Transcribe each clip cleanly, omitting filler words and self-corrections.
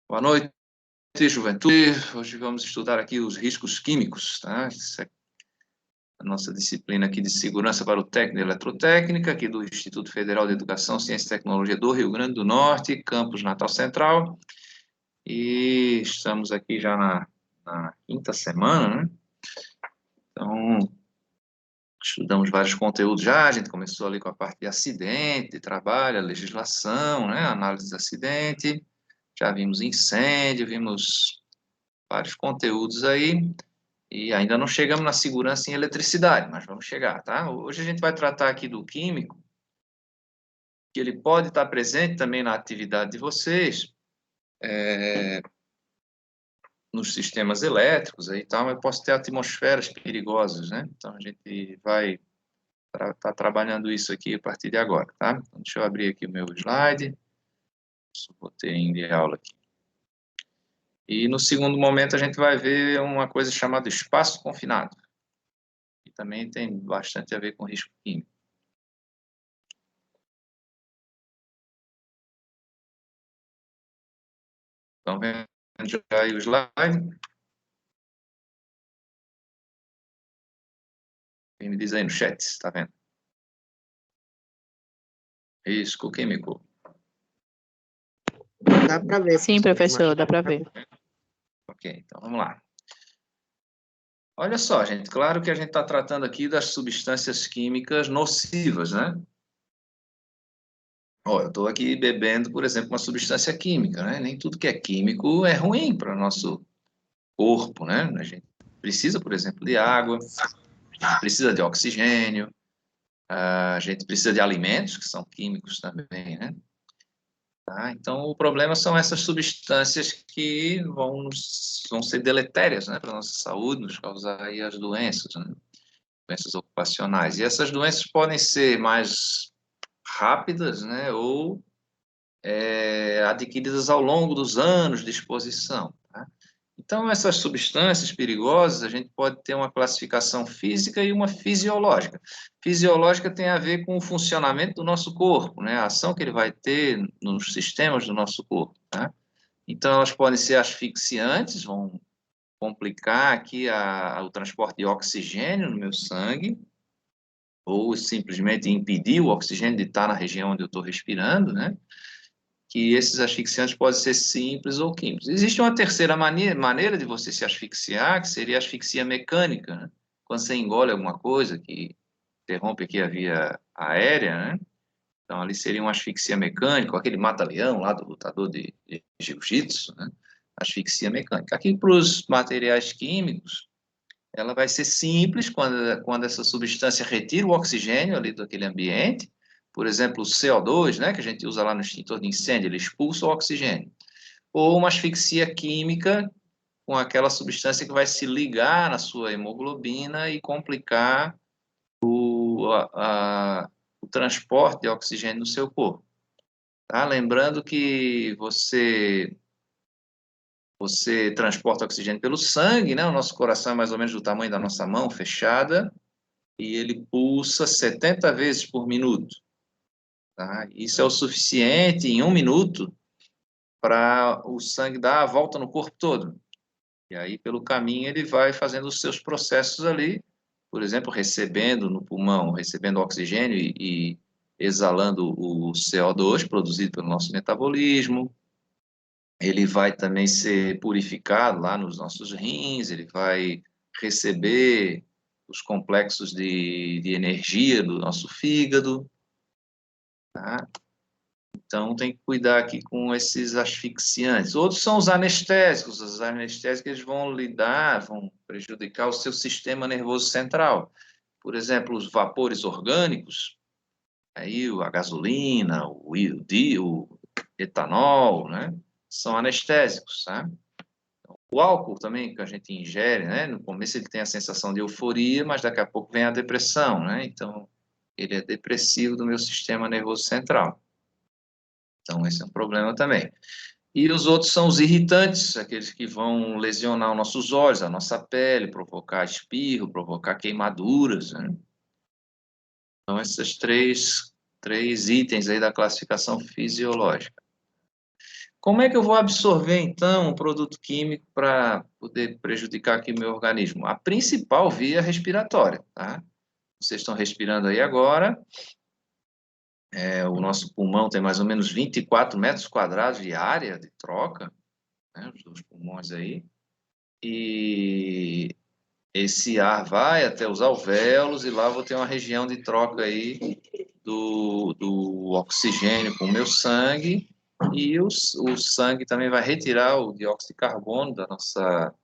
Boa noite, juventude. Hoje vamos estudar aqui os riscos químicos, tá? Isso é a nossa disciplina aqui de segurança para o técnico de eletrotécnica, aqui do Instituto Federal de Educação, Ciência e Tecnologia do Rio Grande do Norte, campus Natal Central. E estamos aqui já na quinta semana, né? Então, estudamos vários conteúdos já. A gente começou ali com a parte de acidente, de trabalho, a legislação, né? Análise de acidente. Já vimos incêndio, vimos vários conteúdos aí, e ainda não chegamos na segurança em eletricidade, mas vamos chegar, tá? Hoje a gente vai tratar aqui do químico, que ele pode estar presente também na atividade de vocês, nos sistemas elétricos aí e tal, mas posso ter atmosferas perigosas, né? Então a gente vai estar trabalhando isso aqui a partir de agora, tá? Então, deixa eu abrir aqui o meu slide, botei em aula aqui. E no segundo momento a gente vai ver uma coisa chamada espaço confinado, que também tem bastante a ver com risco químico. Estão vendo já aí o slide? Quem me diz aí no chat, está vendo? Risco químico. Dá para ver. Sim, professor, dá para ver. Ok, então vamos lá. Olha só, gente, claro que a gente está tratando aqui das substâncias químicas nocivas, né? Ó, eu estou aqui bebendo, por exemplo, uma substância química, né? Nem tudo que é químico é ruim para o nosso corpo, né? A gente precisa, por exemplo, de água, a gente precisa de oxigênio, a gente precisa de alimentos, que são químicos também, né? Tá? Então, o problema são essas substâncias que vão ser deletérias, né, para a nossa saúde, nos causar aí as doenças, né? Doenças ocupacionais. E essas doenças podem ser mais rápidas, né, ou adquiridas ao longo dos anos de exposição. Tá? Então, essas substâncias perigosas, a gente pode ter uma classificação física e uma fisiológica. Fisiológica tem a ver com o funcionamento do nosso corpo, né? A ação que ele vai ter nos sistemas do nosso corpo. Tá? Então, elas podem ser asfixiantes, vão complicar aqui o transporte de oxigênio no meu sangue, ou simplesmente impedir o oxigênio de estar na região onde eu estou respirando, né? Que esses asfixiantes podem ser simples ou químicos. Existe uma terceira maneira de você se asfixiar, que seria a asfixia mecânica, né? Quando você engole alguma coisa que interrompe aqui a via aérea, né? Então, ali seria uma asfixia mecânica, aquele mata-leão lá do lutador de jiu-jitsu, né? Asfixia mecânica. Aqui, para os materiais químicos, ela vai ser simples quando essa substância retira o oxigênio ali daquele ambiente. Por exemplo, o CO2, né, que a gente usa lá no extintor de incêndio, ele expulsa o oxigênio. Ou uma asfixia química com aquela substância que vai se ligar na sua hemoglobina e complicar o transporte de oxigênio no seu corpo. Tá? Lembrando que você transporta oxigênio pelo sangue, né? O nosso coração é mais ou menos do tamanho da nossa mão fechada, e ele pulsa 70 vezes por minuto. Tá? Isso é o suficiente em 1 minuto para o sangue dar a volta no corpo todo. E aí, pelo caminho, ele vai fazendo os seus processos ali, por exemplo, recebendo no pulmão, recebendo oxigênio e exalando o CO2 produzido pelo nosso metabolismo. Ele vai também ser purificado lá nos nossos rins, ele vai receber os complexos de energia do nosso fígado, tá? Então, tem que cuidar aqui com esses asfixiantes. Outros são os anestésicos. Os anestésicos eles vão prejudicar o seu sistema nervoso central. Por exemplo, os vapores orgânicos, aí a gasolina, o etanol, né? São anestésicos, tá? O álcool também que a gente ingere, né? No começo ele tem a sensação de euforia, mas daqui a pouco vem a depressão, né? Então, ele é depressivo do meu sistema nervoso central. Então, esse é um problema também. E os outros são os irritantes, aqueles que vão lesionar os nossos olhos, a nossa pele, provocar espirro, provocar queimaduras, né? Então, esses três itens aí da classificação fisiológica. Como é que eu vou absorver, então, um produto químico para poder prejudicar aqui o meu organismo? A principal via respiratória, tá? Vocês estão respirando aí agora. O nosso pulmão tem mais ou menos 24 metros quadrados de área de troca, né? Os dois pulmões aí. E esse ar vai até os alvéolos e lá eu vou ter uma região de troca aí do oxigênio com o meu sangue, e o sangue também vai retirar o dióxido de carbono da nossa,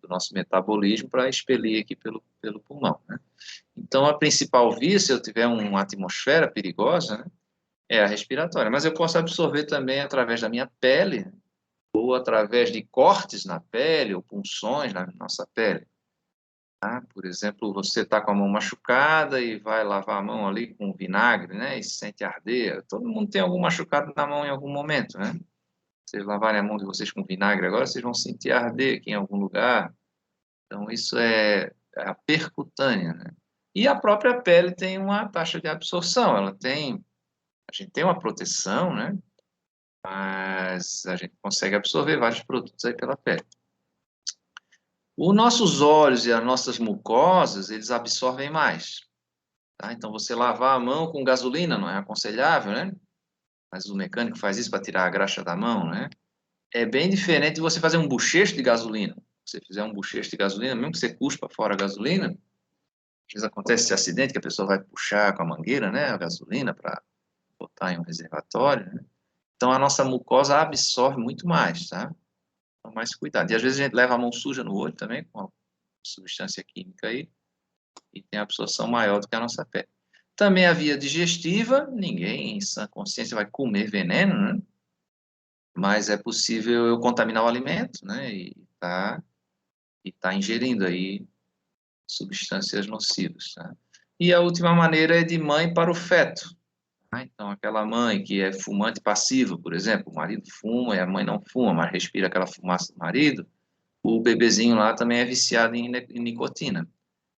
do nosso metabolismo para expelir aqui pelo pulmão, né? Então, a principal via, se eu tiver uma atmosfera perigosa, né, é a respiratória. Mas eu posso absorver também através da minha pele, ou através de cortes na pele, ou punções na nossa pele. Tá? Por exemplo, você está com a mão machucada e vai lavar a mão ali com vinagre, né? E se sente arder. Todo mundo tem algum machucado na mão em algum momento, né? Vocês lavarem a mão de vocês com vinagre agora, vocês vão sentir arder aqui em algum lugar. Então, isso é a percutânea, né? E a própria pele tem uma taxa de absorção. A gente tem uma proteção, né? Mas a gente consegue absorver vários produtos aí pela pele. Os nossos olhos e as nossas mucosas, eles absorvem mais. Tá? Então, você lavar a mão com gasolina não é aconselhável, né? Mas o mecânico faz isso para tirar a graxa da mão, né? É bem diferente de você fazer um bochecho de gasolina. Se você fizer um bochecho de gasolina, mesmo que você cuspa fora a gasolina, às vezes acontece esse acidente que a pessoa vai puxar com a mangueira, né? A gasolina para botar em um reservatório, né? Então, a nossa mucosa absorve muito mais, tá? Então, mais cuidado. E às vezes a gente leva a mão suja no olho também, com a substância química aí, e tem absorção maior do que a nossa pele. Também a via digestiva, ninguém em sã consciência vai comer veneno, né? Mas é possível eu contaminar o alimento, né? E tá ingerindo aí substâncias nocivas, tá? E a última maneira é de mãe para o feto. Tá? Então, aquela mãe que é fumante passiva, por exemplo, o marido fuma e a mãe não fuma, mas respira aquela fumaça do marido, o bebezinho lá também é viciado em nicotina.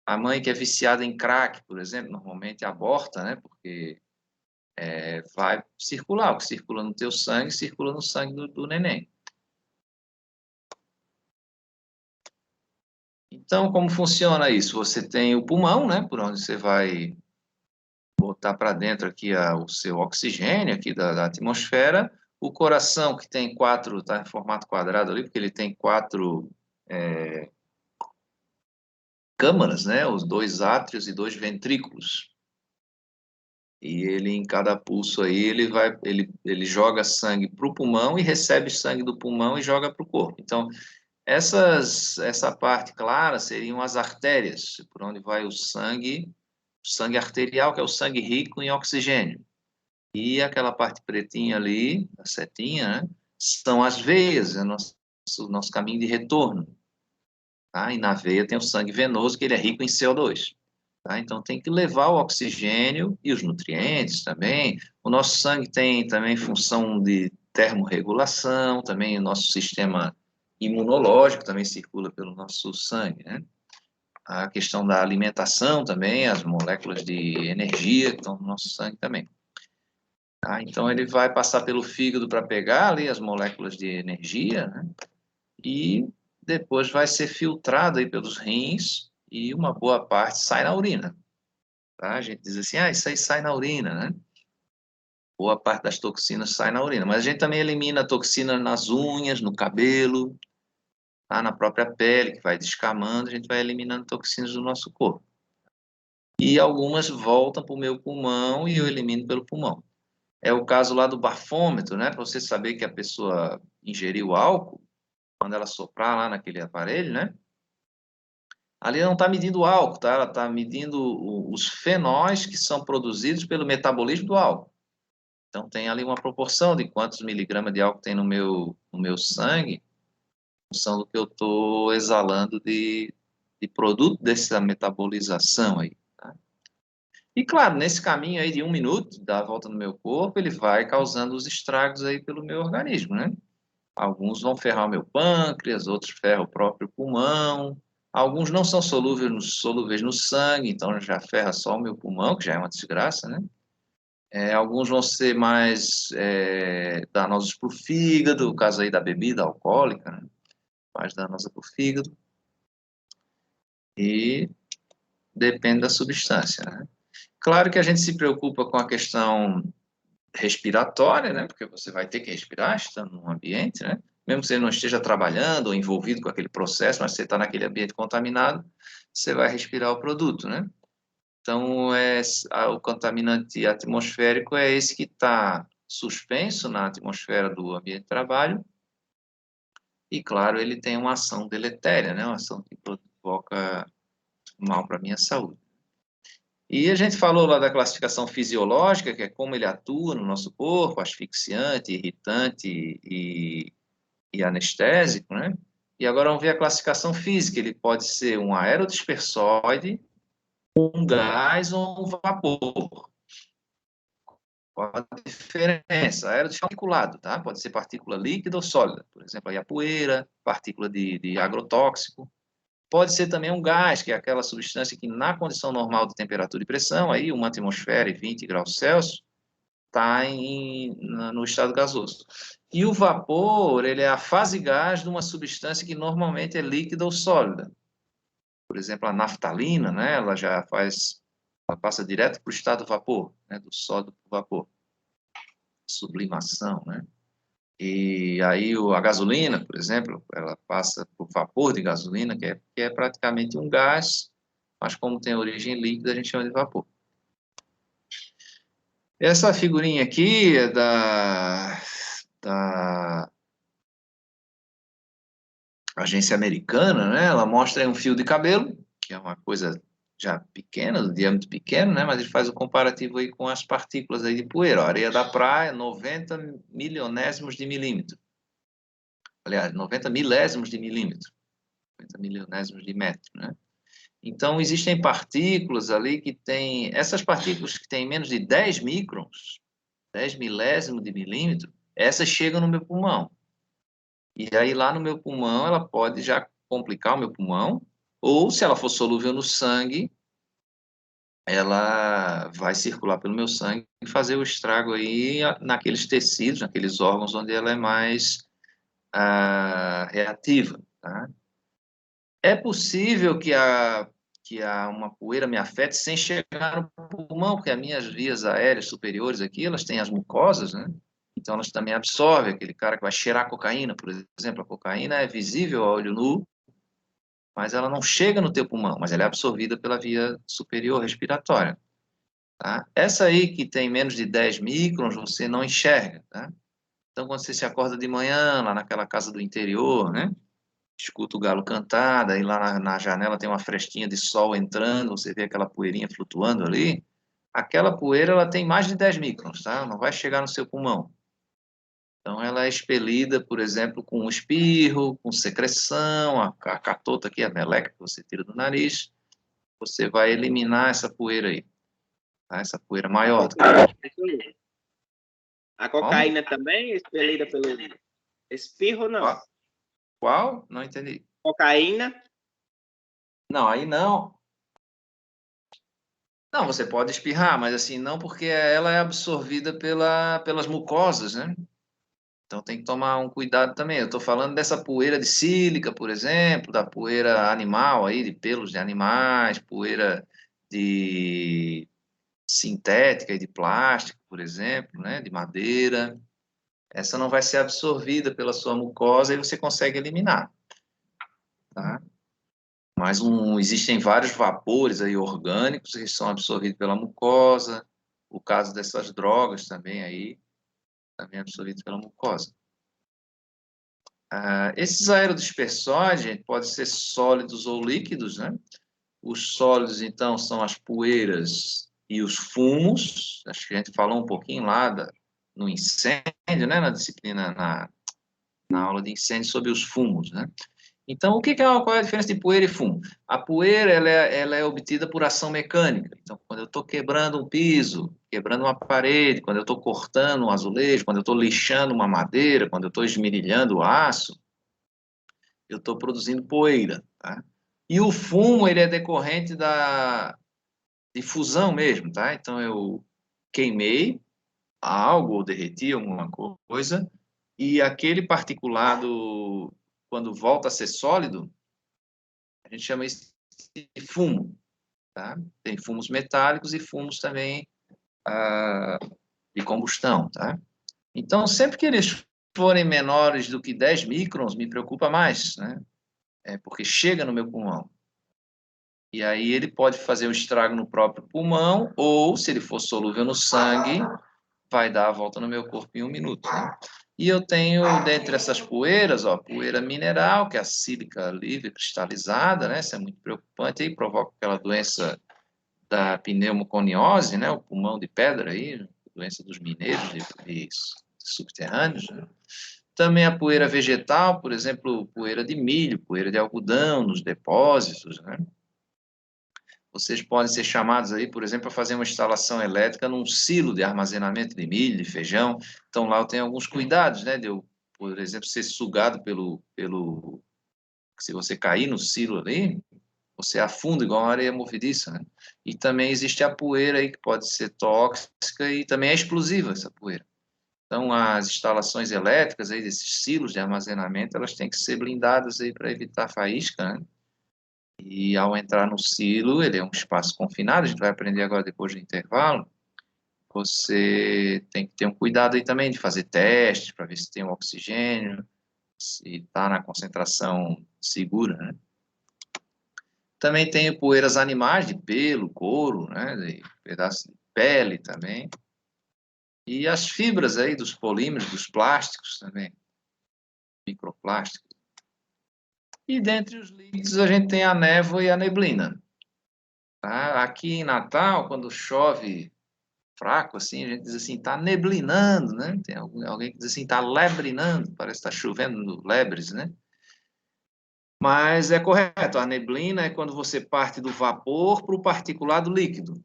A mãe que é viciada em crack, por exemplo, normalmente aborta, né? Porque vai circular, o que circula no teu sangue, circula no sangue do neném. Então, como funciona isso? Você tem o pulmão, né? Por onde você vai botar para dentro aqui o seu oxigênio aqui da atmosfera. O coração, que tem quatro, está em formato quadrado ali, porque ele tem quatro câmaras, né? Os dois átrios e dois ventrículos. E ele, em cada pulso aí, ele joga sangue para o pulmão e recebe sangue do pulmão e joga para o corpo. Então, essa parte clara seriam as artérias, por onde vai o sangue arterial, que é o sangue rico em oxigênio. E aquela parte pretinha ali, a setinha, né, são as veias, é nosso caminho de retorno. Tá? E na veia tem o sangue venoso, que ele é rico em CO2. Tá? Então tem que levar o oxigênio e os nutrientes também. O nosso sangue tem também função de termorregulação, também o nosso sistema imunológico também circula pelo nosso sangue, né? A questão da alimentação também, as moléculas de energia que estão no nosso sangue também. Tá? Então ele vai passar pelo fígado para pegar ali as moléculas de energia, né? E depois vai ser filtrado aí pelos rins e uma boa parte sai na urina. Tá? A gente diz assim, isso aí sai na urina, né? Boa parte das toxinas sai na urina. Mas a gente também elimina toxinas nas unhas, no cabelo, tá? Na própria pele, que vai descamando, a gente vai eliminando toxinas do nosso corpo. E algumas voltam para o meu pulmão e eu elimino pelo pulmão. É o caso lá do bafômetro, né? Para você saber que a pessoa ingeriu álcool, quando ela soprar lá naquele aparelho, né? Ali não está medindo o álcool, tá? Ela está medindo os fenóis que são produzidos pelo metabolismo do álcool. Então, tem ali uma proporção de quantos miligramas de álcool tem no meu sangue, em função do que eu estou exalando de produto dessa metabolização aí. Tá? E, claro, nesse caminho aí de 1 minuto, da volta no meu corpo, ele vai causando os estragos aí pelo meu organismo, né? Alguns vão ferrar o meu pâncreas, outros ferram o próprio pulmão, alguns não são solúveis no sangue, então já ferra só o meu pulmão, que já é uma desgraça, né? Alguns vão ser mais danosos para o fígado, o caso aí da bebida alcoólica, né? Mais danosa para o fígado. E depende da substância, né? Claro que a gente se preocupa com a questão respiratória, né? Porque você vai ter que respirar estando num ambiente, né? Mesmo que você não esteja trabalhando ou envolvido com aquele processo, mas você está naquele ambiente contaminado, você vai respirar o produto, né? Então, o contaminante atmosférico é esse que está suspenso na atmosfera do ambiente de trabalho e, claro, ele tem uma ação deletéria, né? Uma ação que provoca mal para a minha saúde. E a gente falou lá da classificação fisiológica, que é como ele atua no nosso corpo, asfixiante, irritante e anestésico, né? E agora vamos ver a classificação física. Ele pode ser um aerodispersóide, um gás ou um vapor. Qual a diferença? Aerodispersóide, tá? Pode ser partícula líquida ou sólida. Por exemplo, aí a poeira, partícula de agrotóxico. Pode ser também um gás, que é aquela substância que, na condição normal de temperatura e pressão, aí uma atmosfera e 20 graus Celsius, está no estado gasoso. E o vapor, ele é a fase gás de uma substância que normalmente é líquida ou sólida. Por exemplo, a naftalina, né, ela passa direto para o estado vapor, né, do sólido para o vapor. Sublimação, né? E aí a gasolina, por exemplo, ela passa por vapor de gasolina, que é praticamente um gás, mas como tem origem líquida, a gente chama de vapor. Essa figurinha aqui é da agência americana, né? Ela mostra aí um fio de cabelo, que é uma coisa já pequena, de diâmetro pequeno, né? Mas ele faz o comparativo aí com as partículas aí de poeira. A areia da praia, 90 milionésimos de milímetro. Aliás, 90 milésimos de milímetro. 90 milionésimos de metro, né? Então, existem partículas ali que têm... Essas partículas que têm menos de 10 microns, 10 milésimos de milímetro, essas chegam no meu pulmão. E aí, lá no meu pulmão, ela pode já complicar o meu pulmão, ou se ela for solúvel no sangue, ela vai circular pelo meu sangue e fazer o estrago aí naqueles tecidos, naqueles órgãos onde ela é mais reativa, tá? É possível que uma poeira me afete sem chegar no pulmão, porque as minhas vias aéreas superiores aqui, elas têm as mucosas, né? Então, elas também absorvem aquele cara que vai cheirar cocaína, por exemplo. A cocaína é visível a olho nu, mas ela não chega no teu pulmão, mas ela é absorvida pela via superior respiratória, tá? Essa aí que tem menos de 10 microns, você não enxerga, tá? Então, quando você se acorda de manhã, lá naquela casa do interior, né? Escuta o galo cantar, daí lá na janela tem uma frestinha de sol entrando, você vê aquela poeirinha flutuando ali. Aquela poeira, ela tem mais de 10 microns, tá? Não vai chegar no seu pulmão. Então, ela é expelida, por exemplo, com um espirro, com secreção, a catota aqui, a meleca que você tira do nariz, você vai eliminar essa poeira aí, tá? Essa poeira maior. A cocaína também é expelida pelo espirro, não? Qual? Não entendi. Cocaína? Não, aí não. Não, você pode espirrar, mas assim, não porque ela é absorvida pelas mucosas, né? Então tem que tomar um cuidado também. Eu estou falando dessa poeira de sílica, por exemplo, da poeira animal aí, de pelos de animais, poeira de sintética e de plástico, por exemplo, né? De madeira. Essa não vai ser absorvida pela sua mucosa e você consegue eliminar, tá? Mas existem vários vapores aí orgânicos que são absorvidos pela mucosa. O caso dessas drogas também aí, também absorvidos pela mucosa. Esses aerodispersóides, gente, podem ser sólidos ou líquidos, né? Os sólidos, então, são as poeiras e os fumos. Acho que a gente falou um pouquinho lá no incêndio, né? Na disciplina, na aula de incêndio sobre os fumos, né? Então, qual é a diferença de poeira e fumo? A poeira ela é obtida por ação mecânica. Então, quando eu estou quebrando um piso, quebrando uma parede, quando eu estou cortando um azulejo, quando eu estou lixando uma madeira, quando eu estou esmerilhando o aço, eu estou produzindo poeira, tá? E o fumo, ele é decorrente de fusão mesmo, tá? Então, queimei algo ou derreti alguma coisa, e aquele particulado, quando volta a ser sólido, a gente chama isso de fumo, tá? Tem fumos metálicos e fumos também de combustão, tá? Então, sempre que eles forem menores do que 10 microns, me preocupa mais, né? Porque chega no meu pulmão. E aí ele pode fazer um estrago no próprio pulmão, ou, se ele for solúvel no sangue, vai dar a volta no meu corpo em 1 minuto, né? E eu tenho, dentre essas poeiras, ó, poeira mineral, que é a sílica livre cristalizada, né? Isso é muito preocupante, aí provoca aquela doença da pneumoconiose, né? O pulmão de pedra aí, doença dos mineiros de subterrâneos, né? Também a poeira vegetal, por exemplo, poeira de milho, poeira de algodão nos depósitos, né? Vocês podem ser chamados aí, por exemplo, a fazer uma instalação elétrica num silo de armazenamento de milho, de feijão. Então, lá eu tenho alguns cuidados, né? De eu, por exemplo, ser sugado pelo... Se você cair no silo ali, você afunda igual uma areia movediça, né? E também existe a poeira aí que pode ser tóxica e também é explosiva essa poeira. Então, as instalações elétricas aí desses silos de armazenamento, elas têm que ser blindadas aí para evitar faísca, né? E ao entrar no silo, ele é um espaço confinado, a gente vai aprender agora depois do intervalo, você tem que ter um cuidado aí também de fazer testes para ver se tem um oxigênio, se está na concentração segura, né? Também tem poeiras animais de pelo, couro, né? De pedaço de pele também. E as fibras aí dos polímeros, dos plásticos também, microplásticos. E dentre os líquidos a gente tem a névoa e a neblina. Tá? Aqui em Natal, quando chove fraco, assim, a gente diz assim, tá neblinando, né? Tem alguém que diz assim, tá lebrinando, parece que tá chovendo lebres, né? Mas é correto, a neblina é quando você parte do vapor para o particulado líquido.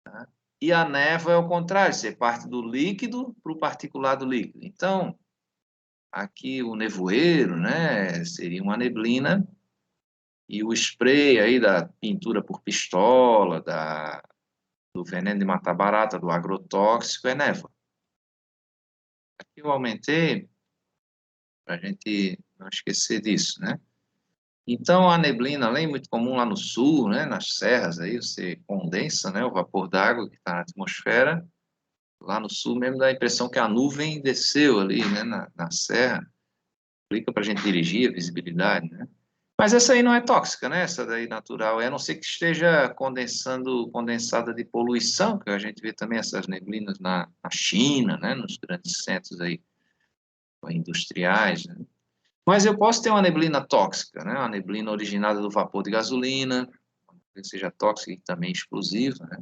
Tá? E a névoa é o contrário, você parte do líquido para o particulado líquido. Então, aqui o nevoeiro, né, seria uma neblina, e o spray aí da pintura por pistola, do veneno de matar barata, do agrotóxico, é névoa. Aqui eu aumentei para a gente não esquecer disso, né? Então, a neblina, além muito comum lá no sul, né, nas serras, aí você condensa, né, o vapor d'água que está na atmosfera. Lá no sul mesmo dá a impressão que a nuvem desceu ali, né, na serra. Explica para a gente dirigir, a visibilidade, né? Mas essa aí não é tóxica, né? Essa daí natural, a não ser que esteja condensada de poluição, que a gente vê também essas neblinas na China, né, nos grandes centros aí industriais, né? Mas eu posso ter uma neblina tóxica, né? Uma neblina originada do vapor de gasolina, que seja tóxica e também explosiva, né?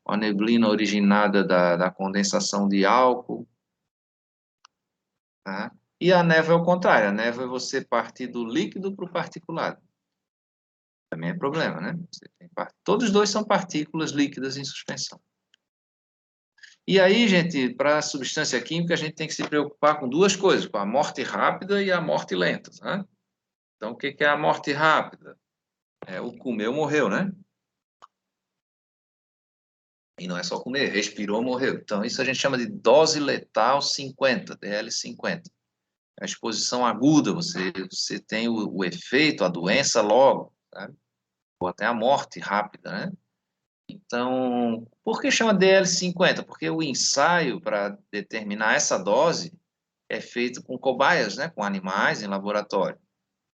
Uma neblina originada da condensação de álcool, tá? E a névoa é o contrário, a névoa é você partir do líquido para o particulado. Também é problema, né? Todos os dois são partículas líquidas em suspensão. E aí, gente, para a substância química, a gente tem que se preocupar com duas coisas, com a morte rápida e a morte lenta, né? Então, o que é a morte rápida? O comeu, morreu, né? E não é só comer, respirou, morreu. Então, isso a gente chama de dose letal 50, DL50. A exposição aguda, você tem o efeito, a doença logo, sabe? Ou até a morte rápida, né? Então, por que chama DL50? Porque o ensaio para determinar essa dose é feito com cobaias, né? Com animais em laboratório.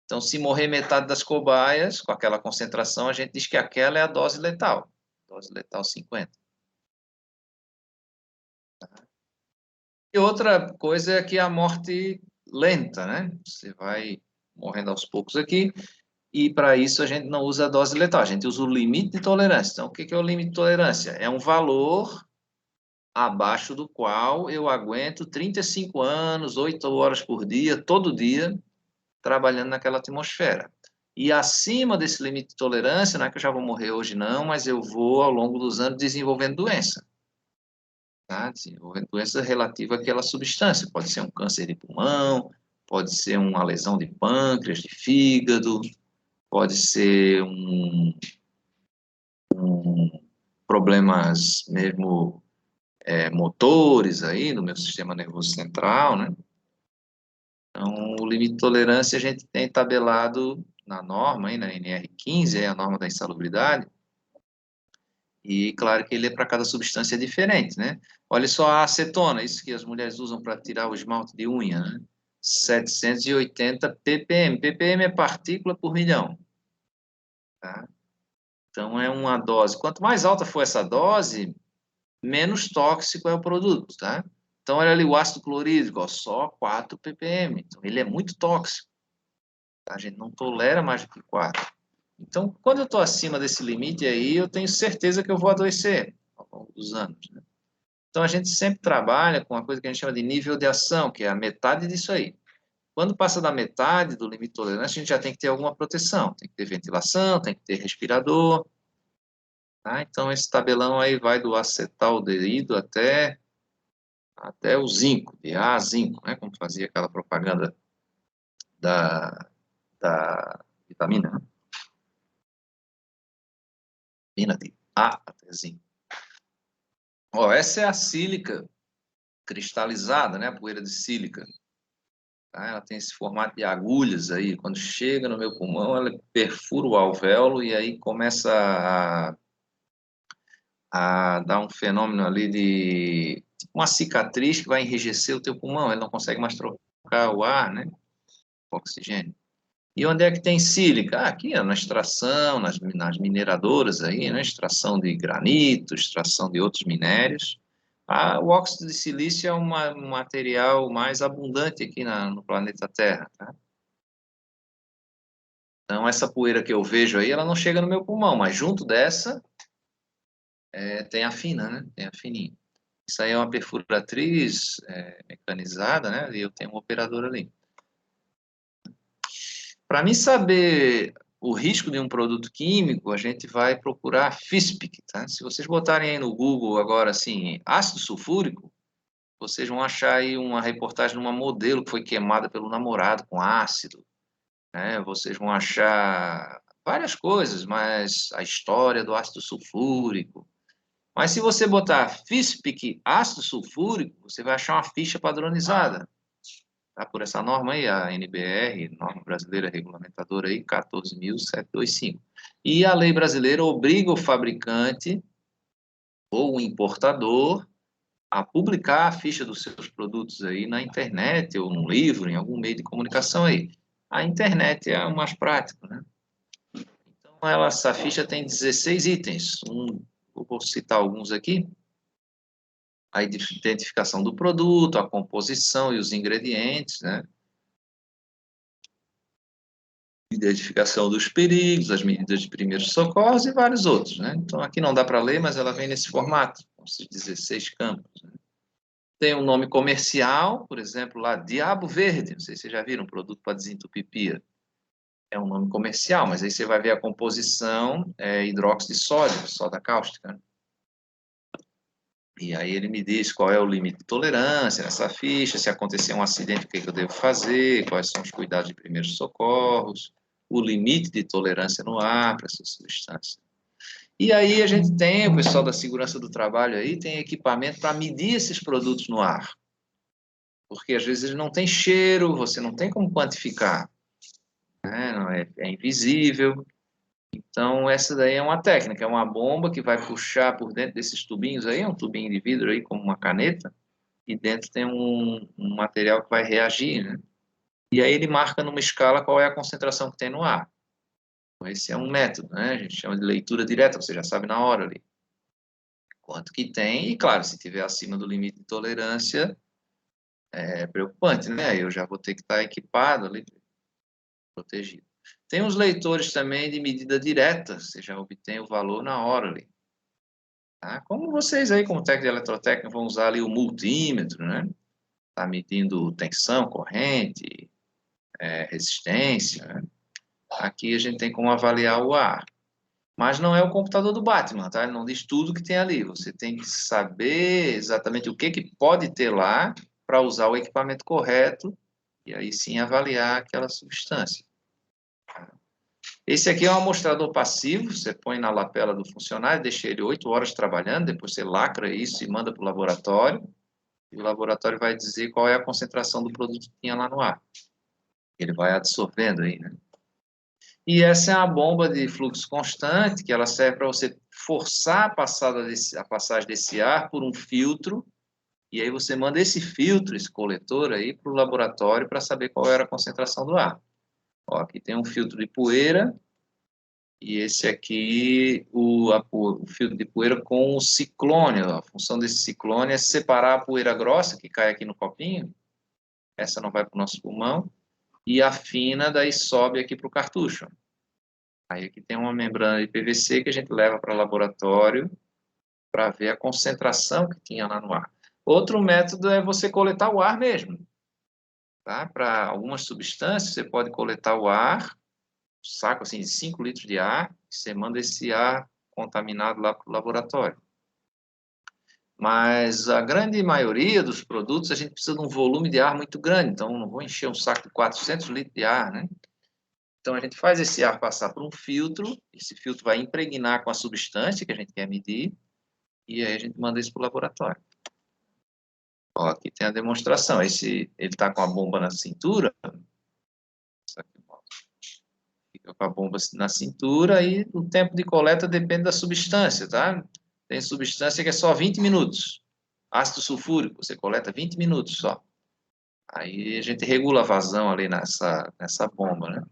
Então, se morrer metade das cobaias, com aquela concentração, a gente diz que aquela é a dose letal 50. E outra coisa é que a morte lenta, né? Você vai morrendo aos poucos aqui, e para isso a gente não usa a dose letal, a gente usa o limite de tolerância. Então, o que é o limite de tolerância? É um valor abaixo do qual eu aguento 35 anos, 8 horas por dia, todo dia, trabalhando naquela atmosfera. E acima desse limite de tolerância, não é que eu já vou morrer hoje não, mas eu vou, ao longo dos anos, desenvolvendo doença. Tá? Desenvolvendo doença relativa àquela substância. Pode ser um câncer de pulmão, pode ser uma lesão de pâncreas, de fígado, pode ser problemas mesmo motores aí no meu sistema nervoso central, né? Então, o limite de tolerância a gente tem tabelado na norma, aí, na NR15, é a norma da insalubridade, e claro que ele é para cada substância diferente, né? Olha só a acetona, isso que as mulheres usam para tirar o esmalte de unha, né? 780 ppm. ppm é partícula por milhão, tá? Então, é uma dose. Quanto mais alta for essa dose, menos tóxico é o produto, tá? Então, olha ali o ácido clorídrico, ó, só 4 ppm. Então, ele é muito tóxico. Tá? A gente não tolera mais do que 4. Então, quando eu estou acima desse limite aí, eu tenho certeza que eu vou adoecer ao longo dos anos, né? Então, a gente sempre trabalha com uma coisa que a gente chama de nível de ação, que é a metade disso aí. Quando passa da metade do limite de tolerância, a gente já tem que ter alguma proteção. Tem que ter ventilação, tem que ter respirador. Tá? Então, esse tabelão aí vai do acetaldeído até o zinco, de A a zinco, né? Como fazia aquela propaganda da vitamina, né? Vitamina de A até zinco. Ó, essa é a sílica cristalizada, né? A poeira de sílica. Tá? Ela tem esse formato de agulhas aí. Quando chega no meu pulmão, ela perfura o alvéolo e aí começa a dar um fenômeno ali de tipo uma cicatriz que vai enrijecer o teu pulmão. Ele não consegue mais trocar o ar, né? O oxigênio. E onde é que tem sílica? Ah, aqui, ó, na extração, nas mineradoras aí, né? Extração de granito, extração de outros minérios. O óxido de silício é um material mais abundante aqui no planeta Terra, tá? Então, essa poeira que eu vejo aí, ela não chega no meu pulmão, mas junto dessa, tem a fina, né? Tem a fininha. Isso aí é uma perfuratriz mecanizada, né? E eu tenho um operador ali. Para mim saber o risco de um produto químico, a gente vai procurar FISPIC, tá? Se vocês botarem aí no Google agora, assim, ácido sulfúrico, vocês vão achar aí uma reportagem de uma modelo que foi queimada pelo namorado com ácido, né? Vocês vão achar várias coisas, mas a história do ácido sulfúrico. Mas se você botar FISPIC ácido sulfúrico, você vai achar uma ficha padronizada. Tá? Por essa norma aí, a NBR, Norma Brasileira Regulamentadora aí, 14.725. E a lei brasileira obriga o fabricante ou o importador a publicar a ficha dos seus produtos aí na internet ou num livro, em algum meio de comunicação aí. A internet é o mais prático, né? Então, essa ficha tem 16 itens. Eu vou citar alguns aqui. A identificação do produto, a composição e os ingredientes, né? Identificação dos perigos, as medidas de primeiros socorros e vários outros, né? Então, aqui não dá para ler, mas ela vem nesse formato, com esses 16 campos, né? Tem um nome comercial, por exemplo, lá, Diabo Verde, não sei se vocês já viram, um produto para desentupir pia. É um nome comercial, mas aí você vai ver a composição, hidróxido de sódio, soda cáustica, né? E aí ele me diz qual é o limite de tolerância nessa ficha, se acontecer um acidente, o que eu devo fazer, quais são os cuidados de primeiros socorros, o limite de tolerância no ar para essa substância. E aí a gente tem, o pessoal da segurança do trabalho aí, tem equipamento para medir esses produtos no ar. Porque às vezes ele não tem cheiro, você não tem como quantificar, né? Não é invisível. Então, essa daí é uma técnica, é uma bomba que vai puxar por dentro desses tubinhos aí, um tubinho de vidro aí, como uma caneta, e dentro tem um material que vai reagir, né? E aí ele marca numa escala qual é a concentração que tem no ar. Então, esse é um método, né? A gente chama de leitura direta, você já sabe na hora ali quanto que tem, e claro, se tiver acima do limite de tolerância, é preocupante, né? Eu já vou ter que estar equipado ali, protegido. Tem os leitores também de medida direta, você já obtém o valor na hora ali. Tá? Como vocês aí, como técnico de eletrotécnica, vão usar ali o multímetro, né? Está medindo tensão, corrente, resistência, né? Aqui a gente tem como avaliar o ar. Mas não é o computador do Batman, tá? Ele não diz tudo que tem ali. Você tem que saber exatamente o que pode ter lá para usar o equipamento correto e aí sim avaliar aquela substância. Esse aqui é um amostrador passivo, você põe na lapela do funcionário, deixa ele 8 horas trabalhando, depois você lacra isso e manda para o laboratório, e o laboratório vai dizer qual é a concentração do produto que tinha lá no ar. Ele vai absorvendo aí, né? E essa é uma bomba de fluxo constante, que ela serve para você forçar a passagem desse ar por um filtro, e aí você manda esse filtro, esse coletor aí, para o laboratório para saber qual era a concentração do ar. Ó, aqui tem um filtro de poeira, e esse aqui, o filtro de poeira com o ciclone. A função desse ciclone é separar a poeira grossa, que cai aqui no copinho, essa não vai para o nosso pulmão, e a fina daí sobe aqui para o cartucho. Aí aqui tem uma membrana de PVC que a gente leva para o laboratório para ver a concentração que tinha lá no ar. Outro método é você coletar o ar mesmo. Tá? Para algumas substâncias, você pode coletar o ar, um saco assim, de 5 litros de ar, e você manda esse ar contaminado lá para o laboratório. Mas a grande maioria dos produtos, a gente precisa de um volume de ar muito grande, então não vou encher um saco de 400 litros de ar, né? Então, a gente faz esse ar passar por um filtro, esse filtro vai impregnar com a substância que a gente quer medir, e aí a gente manda isso para o laboratório. Ó, aqui tem a demonstração. Ele está com a bomba na cintura, fica com a bomba na cintura, e o tempo de coleta depende da substância, tá? Tem substância que é só 20 minutos. Ácido sulfúrico, você coleta 20 minutos só. Aí a gente regula a vazão ali nessa bomba, né?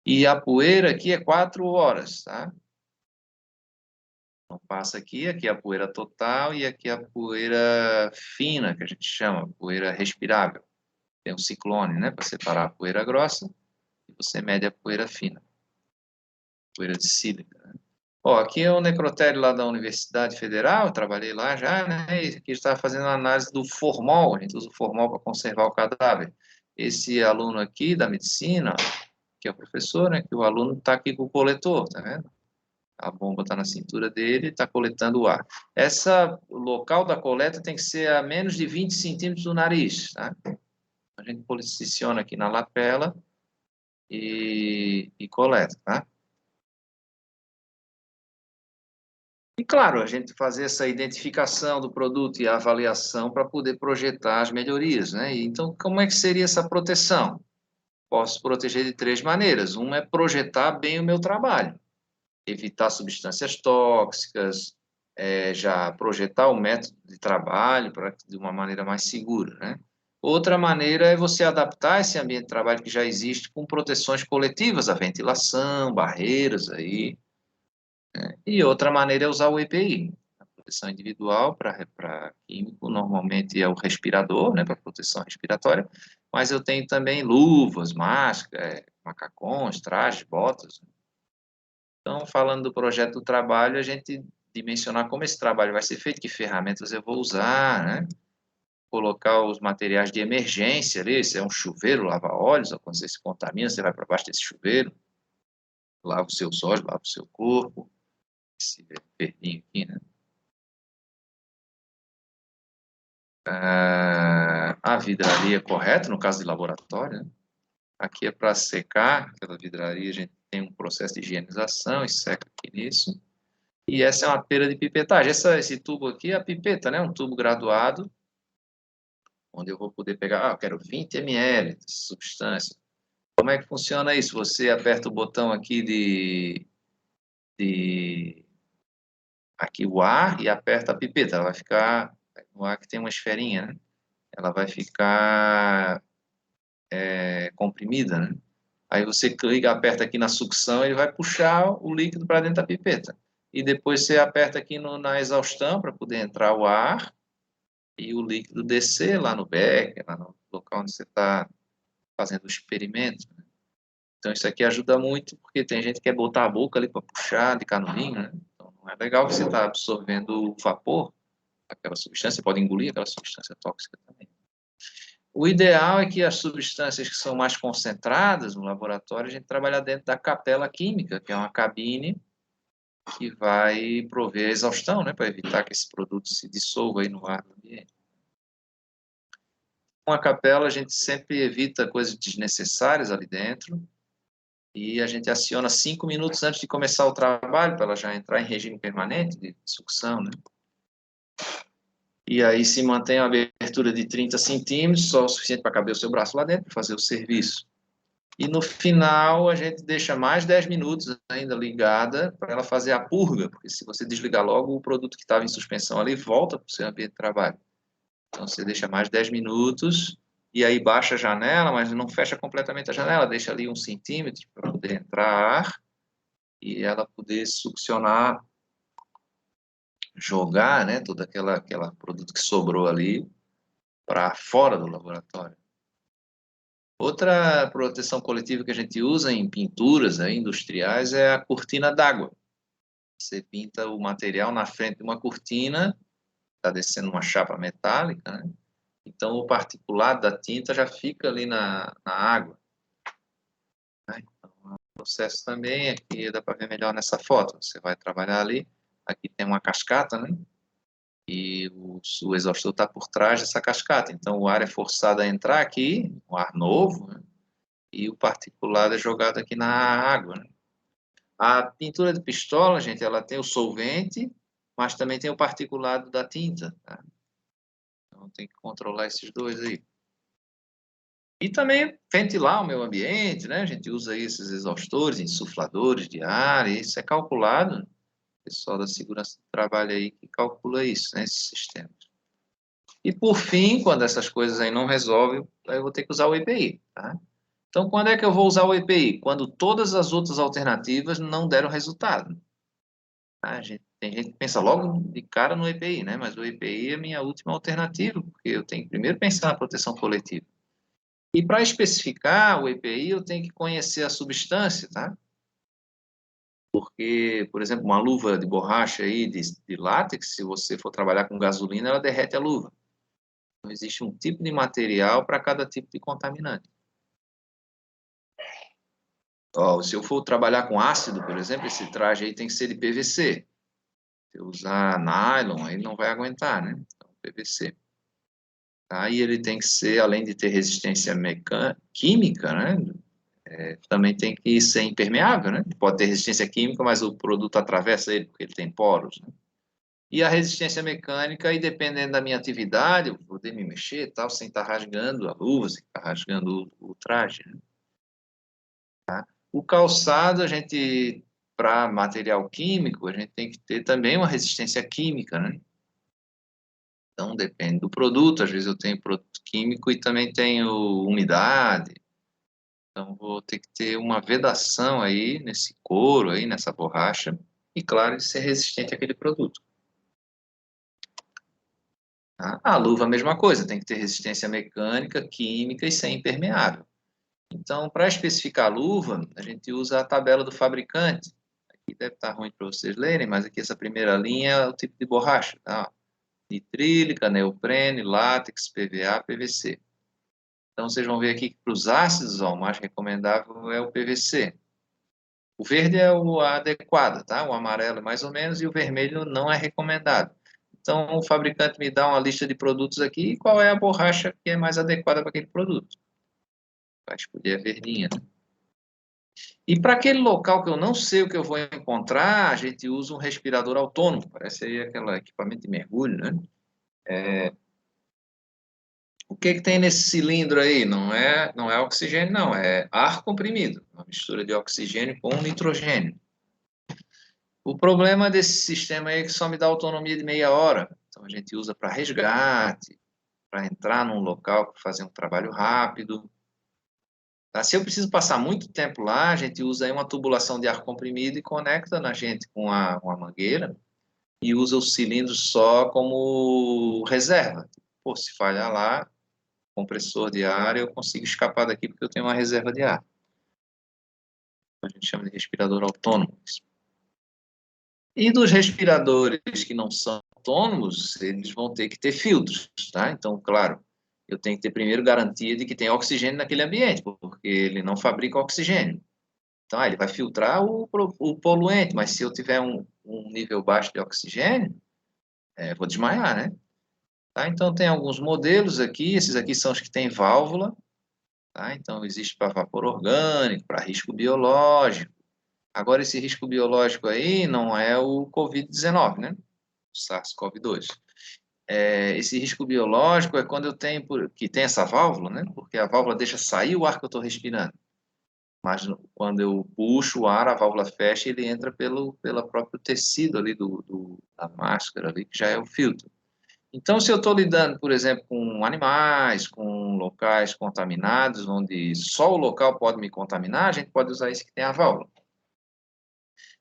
E a poeira aqui é 4 horas, tá? Então passa aqui é a poeira total e aqui é a poeira fina, que a gente chama, poeira respirável. Tem um ciclone, né, para separar a poeira grossa e você mede a poeira fina, poeira de sílica, né? Ó, aqui é o necrotério lá da Universidade Federal, eu trabalhei lá já, né, e aqui estava fazendo a análise do formol, a gente usa o formol para conservar o cadáver. Esse aluno aqui da medicina, que é o professor, né, que o aluno está aqui com o coletor, tá vendo? A bomba está na cintura dele, está coletando o ar. O local da coleta tem que ser a menos de 20 centímetros do nariz, tá? A gente posiciona aqui na lapela e coleta, tá? E, claro, a gente fazer essa identificação do produto e a avaliação para poder projetar as melhorias, né? Então, como é que seria essa proteção? Posso proteger de 3 maneiras. Uma é projetar bem o meu trabalho, evitar substâncias tóxicas, já projetar o método de trabalho de uma maneira mais segura, né? Outra maneira é você adaptar esse ambiente de trabalho que já existe com proteções coletivas, a ventilação, barreiras aí, né? E outra maneira é usar o EPI, a proteção individual para químico, normalmente é o respirador, né, para proteção respiratória, mas eu tenho também luvas, máscara, macacões, trajes, botas. Então, falando do projeto do trabalho, a gente dimensionar como esse trabalho vai ser feito, que ferramentas eu vou usar, né? Colocar os materiais de emergência ali, se é um chuveiro, lava-óleos, quando você se contamina, você vai para baixo desse chuveiro, lava os seus olhos, lava o seu corpo, esse verdinho aqui, né? A vidraria correta, no caso de laboratório, né? Aqui é para secar, aquela vidraria a gente tem um processo de higienização e seca aqui nisso. E essa é uma pera de pipetagem. Esse tubo aqui é a pipeta, né? Um tubo graduado, onde eu vou poder pegar, eu quero 20 ml de substância. Como é que funciona isso? Você aperta o botão aqui aqui o ar e aperta a pipeta. Ela vai ficar, no ar que tem uma esferinha, né? Ela vai ficar comprimida, né? Aí você clica, aperta aqui na sucção, ele vai puxar o líquido para dentro da pipeta. E depois você aperta aqui na exaustão para poder entrar o ar e o líquido descer lá no becker, lá no local onde você está fazendo o experimento, né? Então isso aqui ajuda muito, porque tem gente que quer botar a boca ali para puxar de canurinho, né? Então não é legal que você está absorvendo o vapor, aquela substância, você pode engolir aquela substância tóxica também. O ideal é que as substâncias que são mais concentradas no laboratório, a gente trabalha dentro da capela química, que é uma cabine que vai prover a exaustão, né, para evitar que esse produto se dissolva aí no ar do ambiente. Com a capela, a gente sempre evita coisas desnecessárias ali dentro, e a gente aciona 5 minutos antes de começar o trabalho, para ela já entrar em regime permanente de sucção, né? E aí se mantém a abertura de 30 centímetros, só o suficiente para caber o seu braço lá dentro, para fazer o serviço. E no final a gente deixa mais 10 minutos ainda ligada para ela fazer a purga, porque se você desligar logo, o produto que estava em suspensão ali volta para o seu ambiente de trabalho. Então você deixa mais 10 minutos e aí baixa a janela, mas não fecha completamente a janela, deixa ali 1 centímetro para poder entrar ar e ela poder succionar, jogar, né, todo aquela produto que sobrou ali para fora do laboratório. Outra proteção coletiva que a gente usa em pinturas industriais é a cortina d'água. Você pinta o material na frente de uma cortina, está descendo uma chapa metálica, né? Então o particulado da tinta já fica ali na água. Né? Então, o processo também, aqui dá para ver melhor nessa foto. Você vai trabalhar ali, aqui tem uma cascata, né? E o exaustor está por trás dessa cascata. Então o ar é forçado a entrar aqui, um ar novo, né? E o particulado é jogado aqui na água, né? A pintura de pistola, gente, ela tem o solvente, mas também tem o particulado da tinta, tá? Então tem que controlar esses dois aí. E também ventilar o meio ambiente, né? A gente usa aí esses exaustores, insufladores de ar, e isso é calculado. O pessoal da segurança do trabalho aí que calcula isso, né? Esses sistemas. E por fim, quando essas coisas aí não resolvem, aí eu vou ter que usar o EPI, tá? Então, quando é que eu vou usar o EPI? Quando todas as outras alternativas não deram resultado. Tá? Tem gente que pensa logo de cara no EPI, né? Mas o EPI é a minha última alternativa, porque eu tenho que primeiro pensar na proteção coletiva. E para especificar o EPI, eu tenho que conhecer a substância, tá? Porque, por exemplo, uma luva de borracha aí, de látex, se você for trabalhar com gasolina, ela derrete a luva. Então, existe um tipo de material para cada tipo de contaminante. Ó, se eu for trabalhar com ácido, por exemplo, esse traje aí tem que ser de PVC. Se eu usar nylon, aí não vai aguentar, né? Então, PVC. Aí ele tem que ser, além de ter resistência química, né? Também tem que ser impermeável, né? Pode ter resistência química, mas o produto atravessa ele, porque ele tem poros, né? E a resistência mecânica, e dependendo da minha atividade, eu vou poder me mexer e tal, sem estar rasgando a luva, sem estar rasgando o traje, né? O calçado, a gente, para material químico, a gente tem que ter também uma resistência química, né? Então, depende do produto. Às vezes eu tenho produto químico e também tenho umidade. Então, vou ter que ter uma vedação aí nesse couro, aí, nessa borracha. E, claro, de ser resistente àquele produto. Tá? A luva, a mesma coisa. Tem que ter resistência mecânica, química e ser impermeável. Então, para especificar a luva, a gente usa a tabela do fabricante. Aqui deve estar ruim para vocês lerem, mas aqui essa primeira linha é o tipo de borracha. Tá? Nitrílica, neoprene, látex, PVA, PVC. Então, vocês vão ver aqui que para os ácidos, ó, o mais recomendável é o PVC. O verde é o adequado, tá? O amarelo é mais ou menos e o vermelho não é recomendado. Então, o fabricante me dá uma lista de produtos aqui e qual é a borracha que é mais adequada para aquele produto. Vai escolher a verdinha, né? E para aquele local que eu não sei o que eu vou encontrar, a gente usa um respirador autônomo. Parece aí aquele equipamento de mergulho, né? O que tem nesse cilindro aí? Não é oxigênio, não. É ar comprimido. Uma mistura de oxigênio com nitrogênio. O problema desse sistema aí é que só me dá autonomia de meia hora. Então, a gente usa para resgate, para entrar num local para fazer um trabalho rápido. Tá? Se eu preciso passar muito tempo lá, a gente usa aí uma tubulação de ar comprimido e conecta na gente com uma mangueira e usa o cilindro só como reserva. Pô, se falhar lá, compressor de ar, eu consigo escapar daqui porque eu tenho uma reserva de ar. A gente chama de respirador autônomo. E dos respiradores que não são autônomos, eles vão ter que ter filtros, tá? Então, claro, eu tenho que ter primeiro garantia de que tem oxigênio naquele ambiente, porque ele não fabrica oxigênio. Então, ele vai filtrar o poluente, mas se eu tiver um nível baixo de oxigênio, vou desmaiar, né? Tá? Então, tem alguns modelos aqui, esses aqui são os que têm válvula, tá? Então, existe para vapor orgânico, para risco biológico. Agora, esse risco biológico aí não é o Covid-19, né? O SARS-CoV-2. Esse risco biológico é quando eu tenho, que tem essa válvula, né? Porque a válvula deixa sair o ar que eu estou respirando. Mas quando eu puxo o ar, a válvula fecha e ele entra pelo próprio tecido ali da máscara ali, que já é o filtro. Então, se eu estou lidando, por exemplo, com animais, com locais contaminados, onde só o local pode me contaminar, a gente pode usar esse que tem a válvula.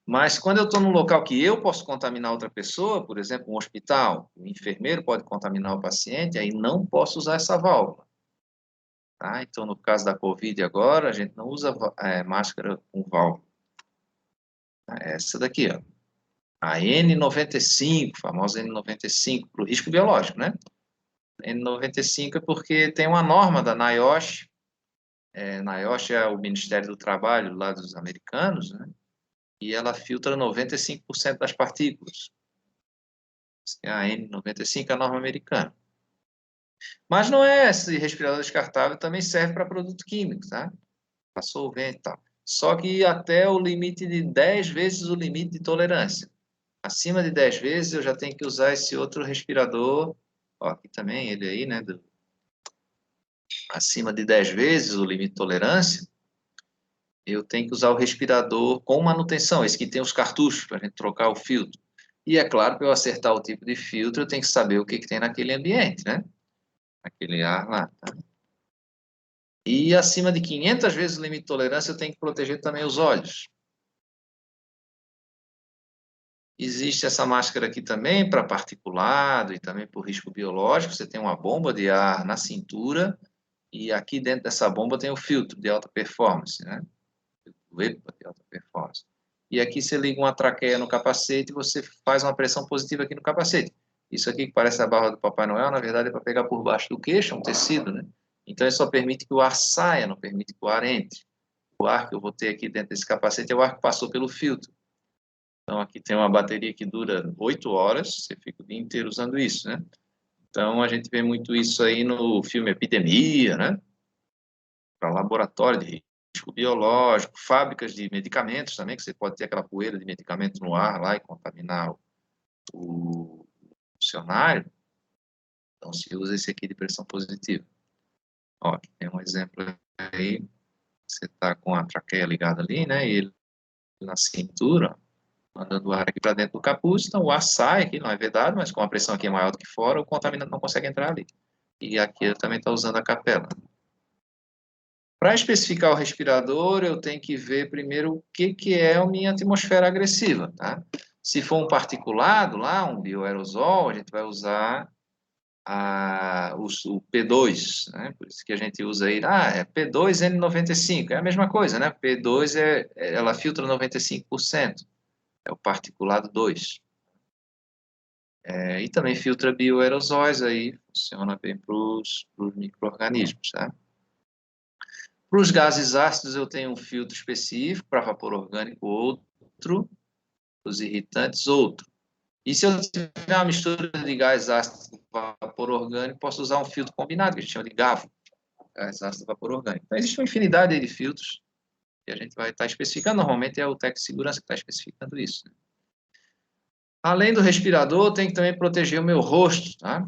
Mas quando eu estou num local que eu posso contaminar outra pessoa, por exemplo, um hospital, o enfermeiro pode contaminar o paciente, aí não posso usar essa válvula. Tá? Então, no caso da Covid agora, a gente não usa máscara com válvula. Essa daqui, ó. A N95, famosa N95, para o risco biológico, né? N95 é porque tem uma norma da NIOSH. NIOSH é o Ministério do Trabalho lá dos americanos, né? E ela filtra 95% das partículas. A N95 é a norma americana. Mas não é esse respirador descartável, também serve para produto químico, tá? Para solvente e tal. Só que até o limite de 10 vezes o limite de tolerância. Acima de 10 vezes eu já tenho que usar esse outro respirador. Ó, aqui também ele aí, né? Acima de 10 vezes o limite de tolerância, eu tenho que usar o respirador com manutenção, esse que tem os cartuchos para a gente trocar o filtro. E é claro, para eu acertar o tipo de filtro, eu tenho que saber o que tem naquele ambiente, né? Aquele ar lá. Tá? E acima de 500 vezes o limite de tolerância, eu tenho que proteger também os olhos. Existe essa máscara aqui também para particulado e também por risco biológico. Você tem uma bomba de ar na cintura e aqui dentro dessa bomba tem o filtro de alta performance, né? O EPA de alta performance. E aqui você liga uma traqueia no capacete e você faz uma pressão positiva aqui no capacete. Isso aqui que parece a barra do Papai Noel, na verdade é para pegar por baixo do queixo, é um tecido, né? Então ele só permite que o ar saia, não permite que o ar entre. O ar que eu vou ter aqui dentro desse capacete é o ar que passou pelo filtro. Então, aqui tem uma bateria que dura 8 horas, você fica o dia inteiro usando isso, né? Então, a gente vê muito isso aí no filme Epidemia, né? Para laboratório de risco biológico, fábricas de medicamentos também, que você pode ter aquela poeira de medicamento no ar lá e contaminar o funcionário. Então, se usa esse aqui de pressão positiva. Ó, aqui tem um exemplo aí, você está com a traqueia ligada ali, né? E ele na cintura, mandando o ar aqui para dentro do capuz, então o ar sai aqui, não é vedado, mas com a pressão aqui é maior do que fora, o contaminante não consegue entrar ali. E aqui eu também estou usando a capela. Para especificar o respirador, eu tenho que ver primeiro o que é a minha atmosfera agressiva, tá? Se for um particulado lá, um bioaerosol, a gente vai usar o P2, né? Por isso que a gente usa aí, é P2N95, é a mesma coisa, né? P2 ela filtra 95%, é o particulado 2. E também filtra bioaerosóis, aí funciona bem para os micro-organismos, tá? Para os gases ácidos, eu tenho um filtro específico, para vapor orgânico, outro, os irritantes, outro. E se eu tiver uma mistura de gás ácido e vapor orgânico, posso usar um filtro combinado, que a gente chama de GAVO, gás ácido e vapor orgânico. Então, existe uma infinidade de filtros que a gente vai estar especificando, normalmente é o técnico de segurança que está especificando isso. Né? Além do respirador, tem que também proteger o meu rosto, tá?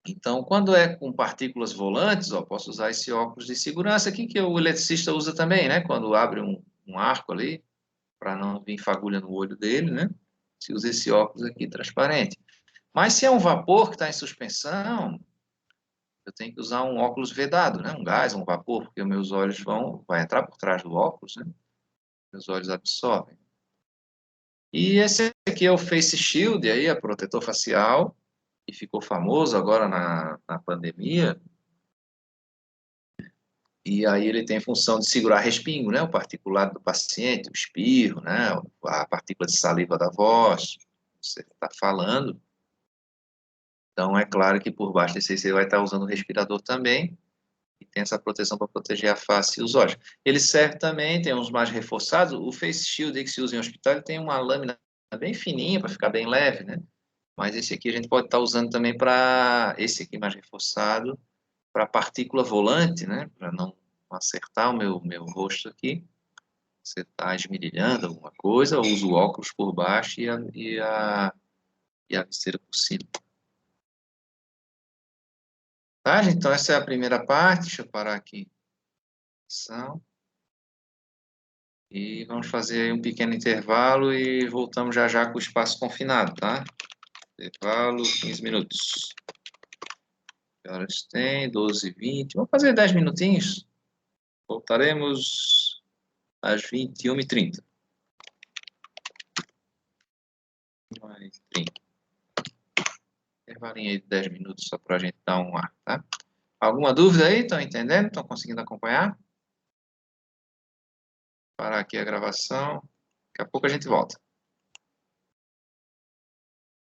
Então, quando é com partículas volantes, posso usar esse óculos de segurança aqui, que o eletricista usa também, né? Quando abre um arco ali, para não vir fagulha no olho dele, né? Se usa esse óculos aqui transparente. Mas se é um vapor que está em suspensão, eu tenho que usar um óculos vedado, né? Um gás, um vapor, porque os meus olhos vai entrar por trás do óculos, né? Meus olhos absorvem. E esse aqui é o Face Shield, aí, a protetor facial, que ficou famoso agora na pandemia. E aí ele tem função de segurar respingo, né? O particulado do paciente, o espirro, né? A partícula de saliva da voz, você está falando. Então, é claro que por baixo desse aí você vai estar usando o respirador também, e tem essa proteção para proteger a face e os olhos. Ele serve também, tem uns mais reforçados, o Face Shield que se usa em hospital, ele tem uma lâmina bem fininha para ficar bem leve, né? Mas esse aqui a gente pode estar usando também para, esse aqui mais reforçado, para a partícula volante, né? Para não acertar o meu rosto aqui. Você está esmerilhando alguma coisa, ou usa o óculos por baixo e a viseira por cima. Tá, gente? Então, essa é a primeira parte. Deixa eu parar aqui. E vamos fazer um pequeno intervalo e voltamos já já com o espaço confinado, tá? Intervalo, 15 minutos. Que horas tem? 12h20. Vamos fazer 10 minutinhos. Voltaremos às 21h30. 21h30. Intervalinho aí de 10 minutos só para a gente dar um ar, tá? Alguma dúvida aí? Estão entendendo? Estão conseguindo acompanhar? Parar aqui a gravação. Daqui a pouco a gente volta.